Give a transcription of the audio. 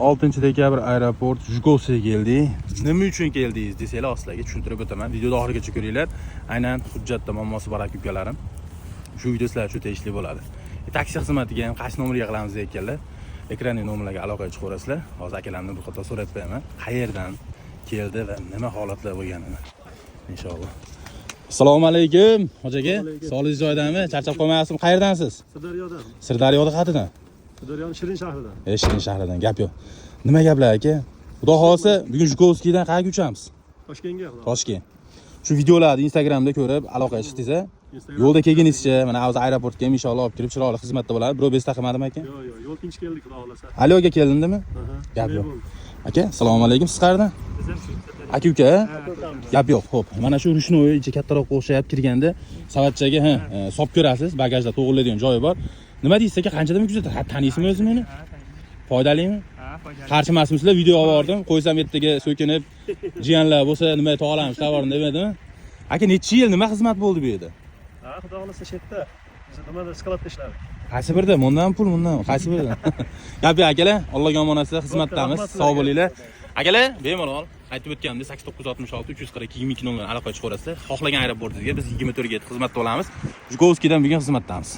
6 dekabr aeroport Jugosiga keldik. Nima uchun keldingiz desanglar sizlarga tushuntirib o'taman. Videoni oxirigacha ko'ringlar. Aynan hujjatda muammosi bor ukalarim. Shu video sizlar uchun tegishli bo'ladi. Taksi xizmatiga ham qaysi nomerga qilamiz deganlar. Ekranning nomerlariga aloqaga chiqaverasizlar. Hozir akalarni bir qator so'rab qo'yaman. Qayerdan keldi va nima holatlar bo'lganini. Inshaalloh. Assalomu alaykum, hojaga. Sog'ligingiz joyidami? Charchab qolmayapsizmi? Qayerdansiz? Sirdaryodan. Sirdaryoda qayerdan? Sirdaryoning Shirin shahridan. Shirin shahridan. Gap yo'q. Nima gaplar aka? Xudo xolsa, bugun Jukovskidan qayerga uchamiz? Toshkentga. Toshkent. Shu videolarni Instagramda ko'rib, aloqaga chiqdingiz-a? Yo'lda kelganingizcha, mana hozir aeroportga ham inshaalloh olib kirib, chiroyli xizmatda bo'ladi. Birov bes taqamadimi aka? Yo'q, yo'l tinch keldik, xudo xolasa. Alyoga keldimmi? Gap yo'q. Aka, assalomu alaykum. Siz qayerdan? Aka-uka? Gap yo'q. Xo'p, mana shu rushnoy ichi kattaroq o'xshayib kirganda savatchaga solib ko'rasiz. Bagajda to'g'rilaydigan joyi bor. Nima deysiz aka? Qanchadan kuzatadi? Taniysizmi o'zi meni? Foydalimi? Qarshi emasmisizlar? Video olib bordim. Qo'ysam ertaga so'kinib, jiyanlar bo'lsa, nima tog'alarni ushlab bordim demadimi? Aka, necha yil nima xizmat bo'ldi bu yerda? Xudo xolasa shu yerda. Biz nimada skladda ishladik. Qaysi birda? Bundan pul, bundan. Qaysi birda? Gap yo'q akalar. Allohga omonatlar, xizmatdamiz. Sog' bo'linglar. Akalar, bemalol aytib o'tganimdek 8966 342 22 nomeridan aloqaga chiqaverasizlar. Xohlagan aeroportingizga biz 24 ga xizmatda bo'lamiz. Jukovskidan bugun xizmatdamiz.